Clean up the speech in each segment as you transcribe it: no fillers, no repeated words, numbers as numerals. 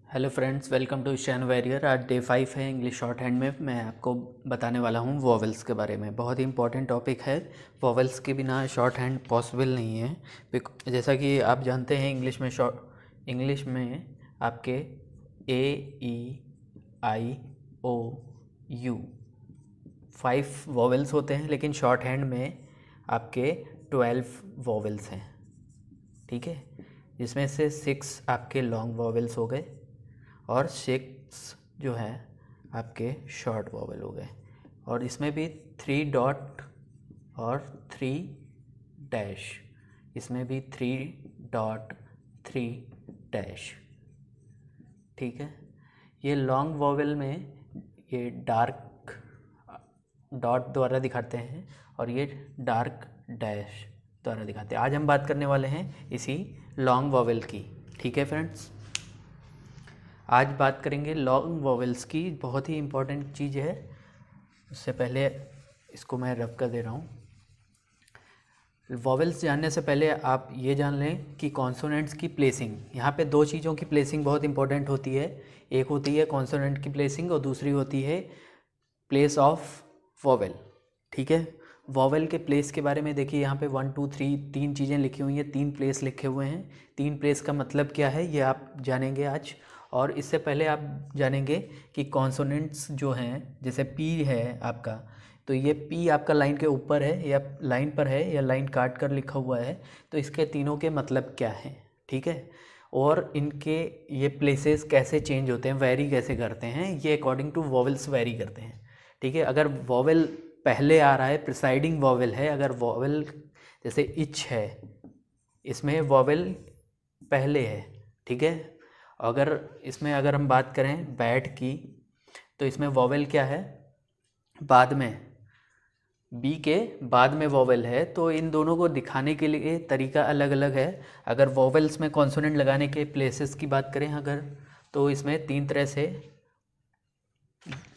Hello friends, welcome to Shaan warrior. आज day 5 है English short hand में। मैं आपको बताने वाला हूँ वॉवेल्स के बारे में। बहुत ही इंपॉर्टेंट टॉपिक है। वॉवेल्स के बिना शॉर्ट हैंड पॉसिबल नहीं है। जैसा कि आप जानते हैं इंग्लिश में आपके ए ई आई ओ यू 5 वॉवेल्स होते हैं, लेकिन शॉर्ट हैंड में आपके 12 वॉवेल्स हैं। ठीक है, जिसमें से 6 आपके लॉन्ग वॉवेल्स हो गए और 6 जो है आपके शॉर्ट वॉवेल हो गए। और इसमें भी 3 डॉट और 3 डैश, इसमें भी 3 डॉट 3 डैश। ठीक है, ये लॉन्ग वॉवेल में ये डार्क डॉट द्वारा दिखाते हैं और ये डार्क डैश द्वारा दिखाते हैं। आज हम बात करने वाले हैं इसी लॉन्ग वॉवेल की। ठीक है फ्रेंड्स, आज बात करेंगे लॉन्ग वॉवेल्स की। बहुत ही इम्पोर्टेंट चीज़ है। उससे पहले इसको मैं रब कर दे रहा हूँ। वॉवेल्स जानने से पहले आप ये जान लें कि कॉन्सोनेंट्स की प्लेसिंग, यहाँ पे 2 चीज़ों की प्लेसिंग बहुत इंपॉर्टेंट होती है। एक होती है कॉन्सोनेंट की प्लेसिंग और दूसरी होती है प्लेस ऑफ वॉवेल। ठीक है, वॉवेल के प्लेस के बारे में देखिए, यहाँ पे 1 2 3 3 चीज़ें लिखी हुई हैं, 3 प्लेस लिखे हुए हैं। 3 प्लेस का मतलब क्या है ये आप जानेंगे आज। और इससे पहले आप जानेंगे कि कॉन्सोनेंट्स जो हैं, जैसे पी है आपका, तो ये पी आपका लाइन के ऊपर है या लाइन पर है या लाइन काट कर लिखा हुआ है, तो इसके तीनों के मतलब क्या हैं। ठीक है, और इनके ये प्लेसेस कैसे चेंज होते हैं, वेरी कैसे करते हैं, ये अकॉर्डिंग टू वॉवेल्स वेरी करते हैं। ठीक है, अगर वॉवेल पहले आ रहा है, प्रिसाइडिंग वॉवेल है, अगर वॉवेल जैसे इच है, इसमें वॉवेल पहले है। ठीक है, अगर हम बात करें बैट की, तो इसमें वॉवेल क्या है, बाद में, बी के बाद में वॉवेल है। तो इन दोनों को दिखाने के लिए तरीका अलग अलग है। अगर वॉवेल्स में कॉन्सोनेंट लगाने के प्लेसेस की बात करें अगर, तो इसमें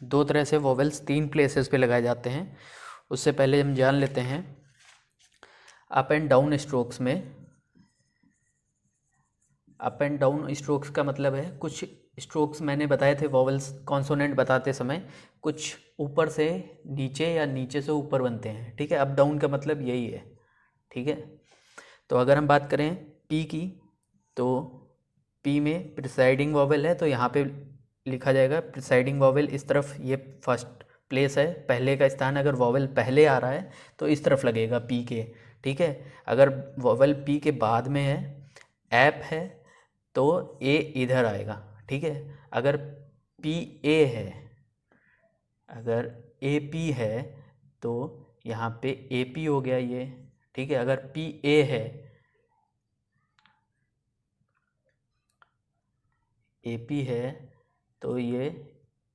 2 तरह से वॉवेल्स 3 प्लेसेस पे लगाए जाते हैं। उससे पहले हम जान लेते हैं अप एंड डाउन स्ट्रोक्स में। अप एंड डाउन स्ट्रोक्स का मतलब है, कुछ स्ट्रोक्स मैंने बताए थे वॉवेल्स कॉन्सोनेंट बताते समय, कुछ ऊपर से नीचे या नीचे से ऊपर बनते हैं। ठीक है, अप डाउन का मतलब यही है। ठीक है, तो अगर हम बात करें पी की, तो पी में प्रिसाइडिंग वॉवेल है, तो यहाँ पे लिखा जाएगा प्रिसाइडिंग वॉवेल इस तरफ, ये फर्स्ट प्लेस है, पहले का स्थान। अगर वॉवेल पहले आ रहा है तो इस तरफ लगेगा पी के। ठीक है, अगर वॉवेल पी के बाद में है, ऐप है, तो ए इधर आएगा। ठीक है, अगर पी ए है, अगर ए पी है, तो यहाँ पे ए पी हो गया ये। ठीक है, अगर पी ए है, ए पी है, तो ये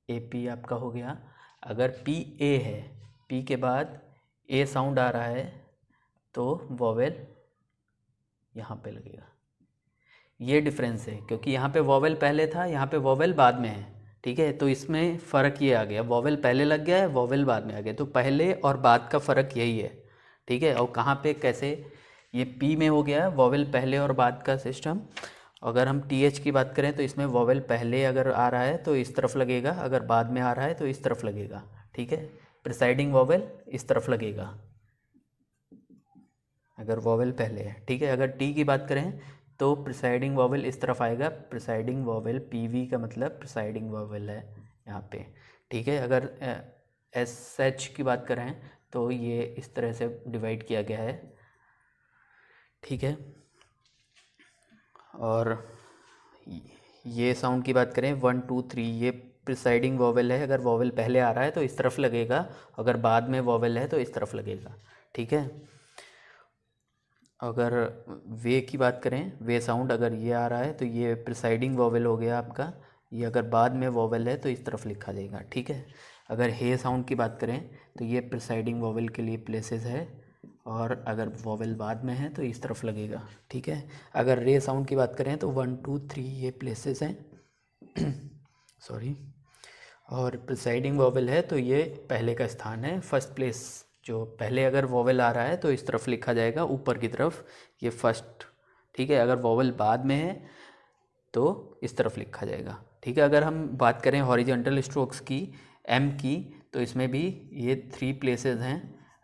ए पी आपका हो गया। अगर पी ए है, पी के बाद ए साउंड आ रहा है, तो वॉवेल यहाँ पे लगेगा। ये डिफरेंस है, क्योंकि यहाँ पे वॉवेल पहले था, यहाँ पे वॉवेल बाद में है। ठीक है, तो इसमें फ़र्क ये आ गया, वॉवेल पहले लग गया है, वॉवेल बाद में आ गया। तो पहले और बाद का फ़र्क यही है। ठीक है, और कहाँ पे कैसे ये पी में हो गया वॉवेल पहले और बाद का सिस्टम। अगर हम टी एच की बात करें, तो इसमें वॉवेल पहले अगर आ रहा है तो इस तरफ लगेगा, अगर बाद में आ रहा है तो इस तरफ लगेगा। ठीक है, प्रिसाइडिंग वॉवेल इस तरफ लगेगा अगर वॉवेल पहले है। ठीक है, अगर टी की बात करें तो प्रिसाइडिंग वॉवेल इस तरफ आएगा। प्रिसाइडिंग वॉवेल पीवी का मतलब प्रिसाइडिंग वॉवेल है यहाँ पे। ठीक है, अगर एस एच की बात करें तो ये इस तरह से डिवाइड किया गया है। ठीक है, और ये साउंड की बात करें 1 2 3, ये प्रिसाइडिंग वॉवेल है, अगर वॉवेल पहले आ रहा है तो इस तरफ लगेगा, अगर बाद में वॉवेल है तो इस तरफ लगेगा। ठीक है, अगर वे की बात करें, वे साउंड अगर ये आ रहा है तो ये प्रिसाइडिंग वॉवेल हो गया आपका, ये अगर बाद में वॉवेल है तो इस तरफ लिखा जाएगा। ठीक है, अगर हे साउंड की बात करें तो ये प्रिसाइडिंग वॉवेल के लिए प्लेसेस है, और अगर वॉवेल बाद में है तो इस तरफ लगेगा। ठीक है, अगर रे साउंड की बात करें तो 1 2 3 ये प्लेसेस हैं सॉरी, और प्रिसाइडिंग वॉवेल है तो ये पहले का स्थान है, फर्स्ट प्लेस। जो पहले अगर वॉवेल आ रहा है तो इस तरफ लिखा जाएगा, ऊपर की तरफ, ये फर्स्ट। ठीक है, अगर वॉवेल बाद में है तो इस तरफ लिखा जाएगा। ठीक है, अगर हम बात करें हॉरिजॉन्टल स्ट्रोक्स की, एम की, तो इसमें भी ये 3 प्लेसेस हैं।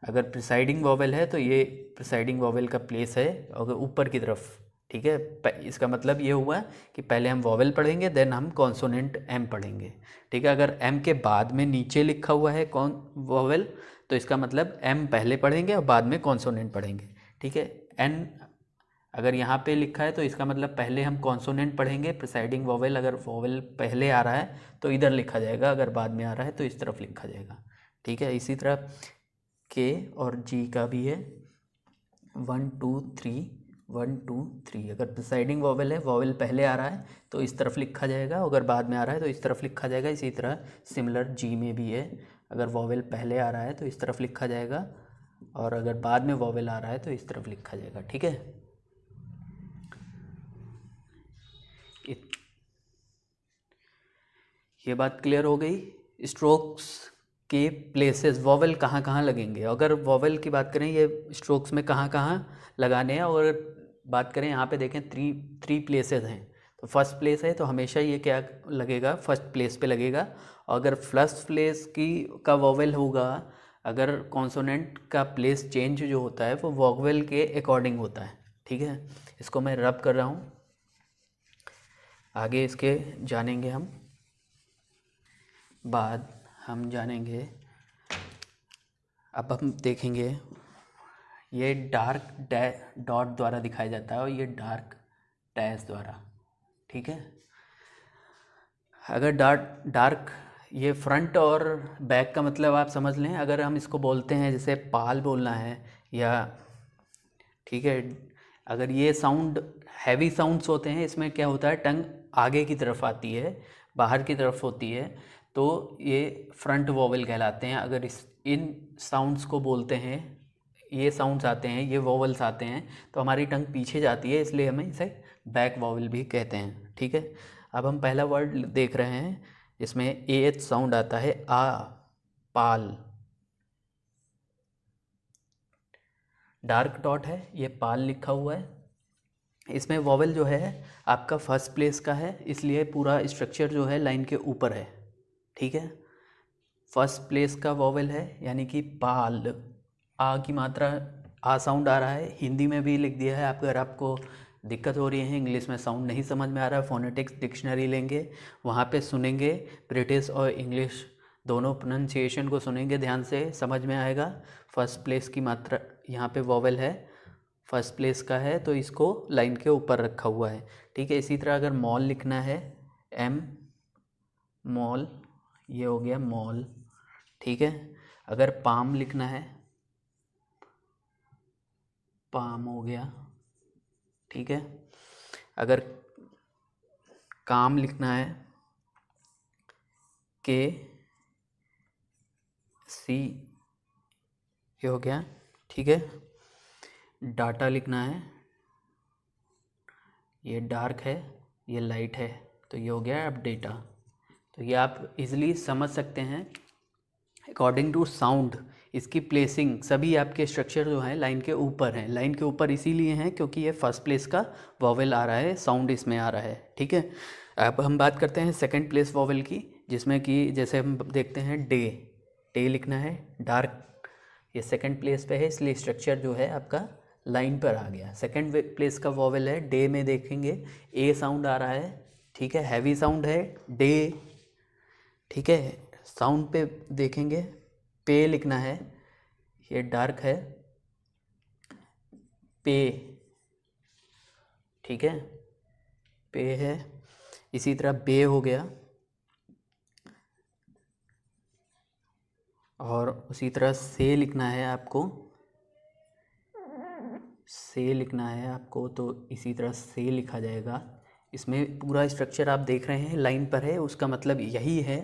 अगर प्रिसाइडिंग वॉवेल है तो ये प्रिसाइडिंग वॉवेल का प्लेस है अगर ऊपर की तरफ। ठीक है, इसका मतलब ये हुआ कि पहले हम वॉवेल पढ़ेंगे, देन हम कॉन्सोनेंट एम पढ़ेंगे। ठीक है, अगर एम के बाद में नीचे लिखा हुआ है कौन वॉवेल, तो इसका मतलब एम पहले पढ़ेंगे और बाद में कॉन्सोनेंट पढ़ेंगे। ठीक है, एन अगर यहाँ पे लिखा है तो इसका मतलब पहले हम कॉन्सोनेंट पढ़ेंगे, प्रिसाइडिंग वॉवेल अगर वॉवेल पहले आ रहा है तो इधर लिखा जाएगा, अगर बाद में आ रहा है तो इस तरफ लिखा जाएगा। ठीक है, इसी तरह के और जी का भी है 1 2 3 1 2 3। अगर प्रिसाइडिंग वॉवेल है, वॉवेल पहले आ रहा है तो इस तरफ लिखा जाएगा, अगर बाद में आ रहा है तो इस तरफ लिखा जाएगा। इसी तरह सिमिलर जी में भी है, अगर वॉवेल पहले आ रहा है तो इस तरफ लिखा जाएगा, और अगर बाद में वॉवेल आ रहा है तो इस तरफ लिखा जाएगा। ठीक है, ये बात क्लियर हो गई। स्ट्रोक्स के प्लेसेस, वॉवेल कहाँ कहाँ लगेंगे। अगर वॉवेल की बात करें ये स्ट्रोक्स में कहाँ कहाँ लगाने हैं, और बात करें यहाँ पे देखें 3 प्लेसेस हैं। तो फर्स्ट प्लेस है तो हमेशा ये क्या लगेगा, फर्स्ट प्लेस पे लगेगा। और अगर फर्स्ट प्लेस का वॉवेल होगा, अगर कॉन्सोनेंट का प्लेस चेंज जो होता है वो वॉवेल के अकॉर्डिंग होता है। ठीक है, इसको मैं रब कर रहा हूँ, आगे इसके जानेंगे हम बाद हम जानेंगे। अब हम देखेंगे ये डार्क डॉट द्वारा दिखाया जाता है और ये डार्क डैश द्वारा। ठीक है, अगर डार्क ये फ्रंट और बैक का मतलब आप समझ लें। अगर हम इसको बोलते हैं जैसे पाल बोलना है या, ठीक है, अगर ये साउंड हैवी साउंड्स होते हैं, इसमें क्या होता है टंग आगे की तरफ आती है, बाहर की तरफ होती है, तो ये फ्रंट वॉवेल कहलाते हैं। अगर इन साउंड्स को बोलते हैं, ये साउंड्स आते हैं, ये वॉवेल्स आते हैं, तो हमारी टंग पीछे जाती है, इसलिए हमें इसे बैक वॉवेल भी कहते हैं। ठीक है, अब हम पहला वर्ड देख रहे हैं, इसमें AH साउंड आता है, आ, पाल। डार्क डॉट है, ये पाल लिखा हुआ है। इसमें वॉवेल जो है आपका फर्स्ट प्लेस का है, इसलिए पूरा स्ट्रक्चर जो है लाइन के ऊपर है। ठीक है, फर्स्ट प्लेस का वॉवेल है, यानी कि पाल। आ की मात्रा आ साउंड आ रहा है, हिंदी में भी लिख दिया है। आप अगर आपको दिक्कत हो रही है, इंग्लिश में साउंड नहीं समझ में आ रहा है, फोनेटिक्स डिक्शनरी लेंगे, वहाँ पे सुनेंगे, ब्रिटिश और इंग्लिश दोनों प्रोनाउंसिएशन को सुनेंगे ध्यान से, समझ में आएगा। फर्स्ट प्लेस की मात्रा यहाँ पे वॉवेल है, फर्स्ट प्लेस का है, तो इसको लाइन के ऊपर रखा हुआ है। ठीक है, इसी तरह अगर मॉल लिखना है, एम, मॉल, ये हो गया मॉल। ठीक है, अगर पाम लिखना है, पाम हो गया। ठीक है, अगर काम लिखना है, के, सी, ये हो गया। ठीक है, डाटा लिखना है, ये डार्क है, ये लाइट है, तो ये हो गया अब डेटा। तो ये आप इजीली समझ सकते हैं। अकॉर्डिंग टू साउंड इसकी प्लेसिंग सभी आपके स्ट्रक्चर जो हैं लाइन के ऊपर हैं। लाइन के ऊपर इसीलिए हैं क्योंकि ये फर्स्ट प्लेस का वॉवेल आ रहा है, साउंड इसमें आ रहा है। ठीक है, अब हम बात करते हैं सेकंड प्लेस वॉवेल की, जिसमें कि जैसे हम देखते हैं डे लिखना है, डार्क, ये सेकंड प्लेस पे है, इसलिए स्ट्रक्चर जो है आपका लाइन पर आ गया। सेकंड प्लेस का वॉवेल है, डे में देखेंगे ए साउंड आ रहा है। ठीक है, हैवी साउंड है डे। ठीक है, साउंड पे देखेंगे, पे लिखना है, ये डार्क है, पे। ठीक है, पे है। इसी तरह बे हो गया, और उसी तरह से लिखना है आपको, से लिखना है आपको, तो इसी तरह से लिखा जाएगा। इसमें पूरा स्ट्रक्चर आप देख रहे हैं लाइन पर है, उसका मतलब यही है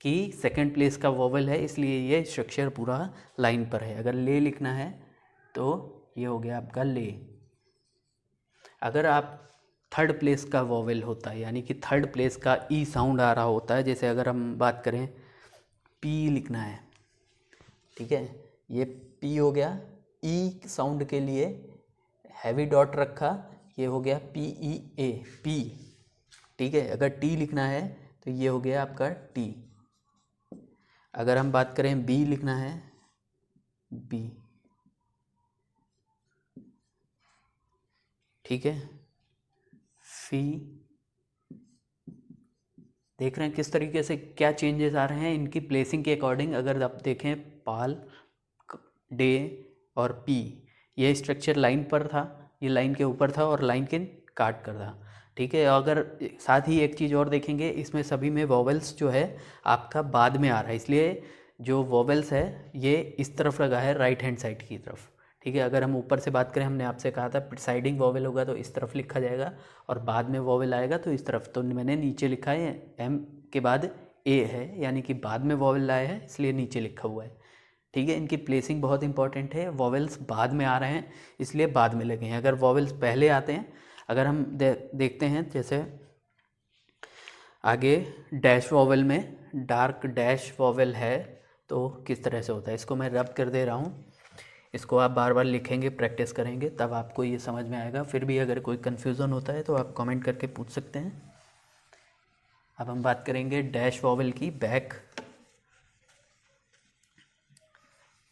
कि सेकंड प्लेस का वॉवेल है, इसलिए ये स्ट्रक्चर पूरा लाइन पर है। अगर ले लिखना है तो ये हो गया आपका ले। अगर आप थर्ड प्लेस का वॉवेल होता है, यानी कि थर्ड प्लेस का ई साउंड आ रहा होता है, जैसे अगर हम बात करें पी लिखना है, ठीक है, ये पी हो गया। ई साउंड के लिए हैवी डॉट रखा, ये हो गया PEA, पी। ठीक है। अगर टी लिखना है तो ये हो गया आपका टी। अगर हम बात करें बी लिखना है, बी, ठीक है। फी, देख रहे हैं किस तरीके से क्या चेंजेस आ रहे हैं इनकी प्लेसिंग के अकॉर्डिंग। अगर आप देखें पाल, डे और पी, ये स्ट्रक्चर लाइन पर था, ये लाइन के ऊपर था और लाइन के काट कर था, ठीक है। अगर साथ ही एक चीज़ और देखेंगे, इसमें सभी में वॉवेल्स जो है आपका बाद में आ रहा है, इसलिए जो वॉवेल्स है ये इस तरफ लगा है, राइट हैंड साइड की तरफ, ठीक है। अगर हम ऊपर से बात करें, हमने आपसे कहा था प्रिसाइडिंग वॉवेल होगा तो इस तरफ लिखा जाएगा और बाद में वॉवेल आएगा तो इस तरफ। तो मैंने नीचे लिखा है, एम के बाद ए है, यानी कि बाद में वॉवेल लाया है इसलिए नीचे लिखा हुआ है, ठीक है। इनकी प्लेसिंग बहुत इंपॉर्टेंट है। वॉवेल्स बाद में आ रहे हैं इसलिए बाद में लगे हैं। अगर वॉवेल्स पहले आते हैं, अगर हम देखते हैं जैसे आगे डैश वॉवेल में डार्क डैश वॉवेल है तो किस तरह से होता है, इसको मैं रब कर दे रहा हूँ। इसको आप बार बार लिखेंगे, प्रैक्टिस करेंगे, तब आपको ये समझ में आएगा। फिर भी अगर कोई कन्फ्यूज़न होता है तो आप कमेंट करके पूछ सकते हैं। अब हम बात करेंगे डैश वॉवेल की, बैक।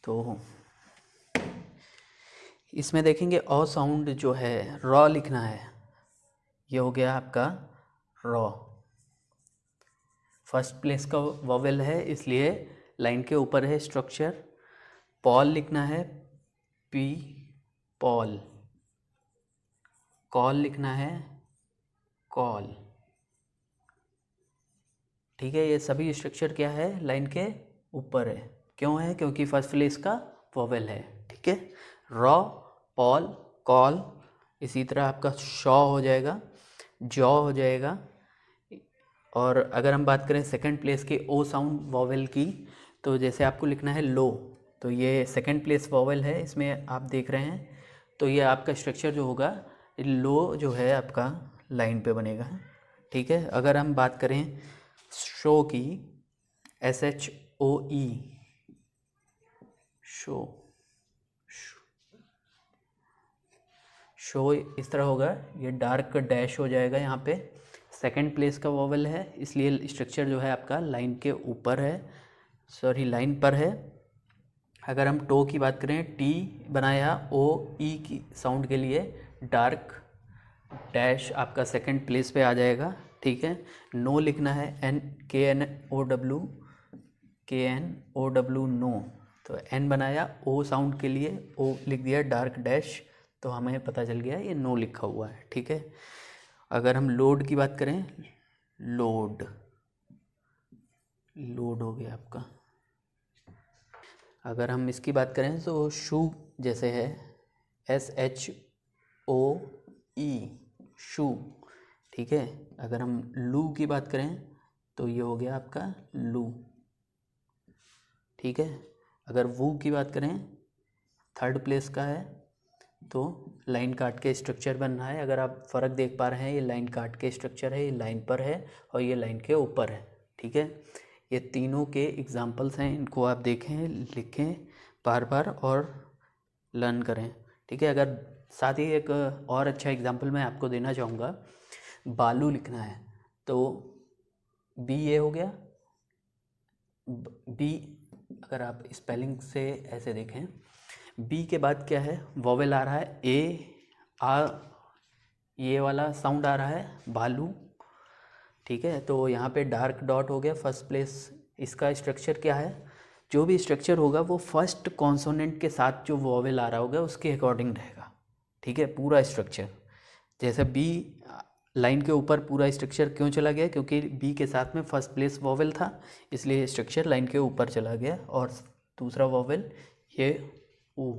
तो इसमें देखेंगे अ साउंड जो है रॉ लिखना है, ये हो गया आपका रॉ। फर्स्ट प्लेस का वॉवेल है इसलिए लाइन के ऊपर है स्ट्रक्चर। पॉल लिखना है, पी, पॉल। कॉल लिखना है, कॉल, ठीक है। ये सभी स्ट्रक्चर क्या है, लाइन के ऊपर है। क्यों है, क्योंकि फर्स्ट प्लेस का वॉवेल है, ठीक है। Raw, Paul, call. इसी तरह आपका शॉ हो जाएगा, जॉ हो जाएगा। और अगर हम बात करें सेकंड प्लेस के ओ साउंड वॉवेल की, तो जैसे आपको लिखना है लो, तो ये सेकंड प्लेस वॉवेल है, इसमें आप देख रहे हैं। तो ये आपका स्ट्रक्चर जो होगा, लो जो है आपका लाइन पे बनेगा, ठीक है। अगर हम बात करें शो की, SHOE, शो, शो इस तरह होगा, ये डार्क डैश हो जाएगा यहाँ पे। सेकंड प्लेस का वॉवेल है इसलिए स्ट्रक्चर जो है आपका लाइन के ऊपर है, सॉरी लाइन पर है। अगर हम टो की बात करें, टी बनाया ओ ई की साउंड के लिए, डार्क डैश आपका सेकंड प्लेस पे आ जाएगा, ठीक है। नो लिखना है, KNOW, नो, तो एन बनाया, ओ साउंड के लिए ओ लिख दिया, डार्क डैश, तो हमें पता चल गया ये नो लिखा हुआ है, ठीक है। अगर हम लोड की बात करें, लोड, लोड हो गया आपका। अगर हम इसकी बात करें तो शू जैसे है, SHOE, शू, ठीक है। अगर हम लू की बात करें तो ये हो गया आपका लू, ठीक है। अगर वू की बात करें, थर्ड प्लेस का है तो लाइन काट के स्ट्रक्चर बन रहा है। अगर आप फ़र्क देख पा रहे हैं, ये लाइन काट के स्ट्रक्चर है, ये लाइन पर है और ये लाइन के ऊपर है, ठीक है। ये तीनों के एग्जाम्पल्स हैं, इनको आप देखें, लिखें बार बार और लर्न करें, ठीक है। अगर साथ ही एक और अच्छा एग्जाम्पल मैं आपको देना चाहूँगा, बालू लिखना है तो बी ये हो गया, बी अगर आप स्पेलिंग से ऐसे देखें, बी के बाद क्या है, वॉवेल आ रहा है, ए आ, ये वाला साउंड आ रहा है, बालू, ठीक है। तो यहाँ पे डार्क डॉट हो गया फर्स्ट प्लेस। इसका स्ट्रक्चर क्या है, जो भी स्ट्रक्चर होगा वो फर्स्ट कॉन्सोनेंट के साथ जो वॉवेल आ रहा होगा उसके अकॉर्डिंग रहेगा, ठीक है, पूरा स्ट्रक्चर। जैसे बी लाइन के ऊपर पूरा स्ट्रक्चर क्यों चला गया, क्योंकि बी के साथ में फर्स्ट प्लेस वॉवेल था इसलिए स्ट्रक्चर लाइन के ऊपर चला गया। और दूसरा वॉवेल ये ओ,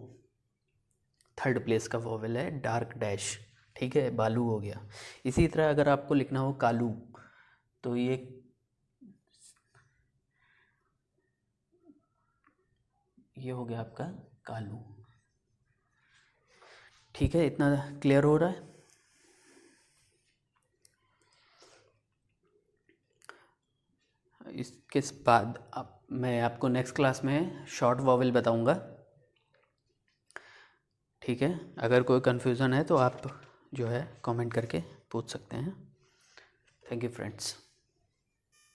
थर्ड प्लेस का वॉवेल है, डार्क डैश, ठीक है, बालू हो गया। इसी तरह अगर आपको लिखना हो कालू, तो ये हो गया आपका कालू, ठीक है। इतना क्लियर हो रहा है। इसके बाद मैं आपको नेक्स्ट क्लास में शॉर्ट वॉवेल बताऊंगा, ठीक है। अगर कोई कन्फ्यूज़न है तो आप जो है कमेंट करके पूछ सकते हैं। Thank you friends.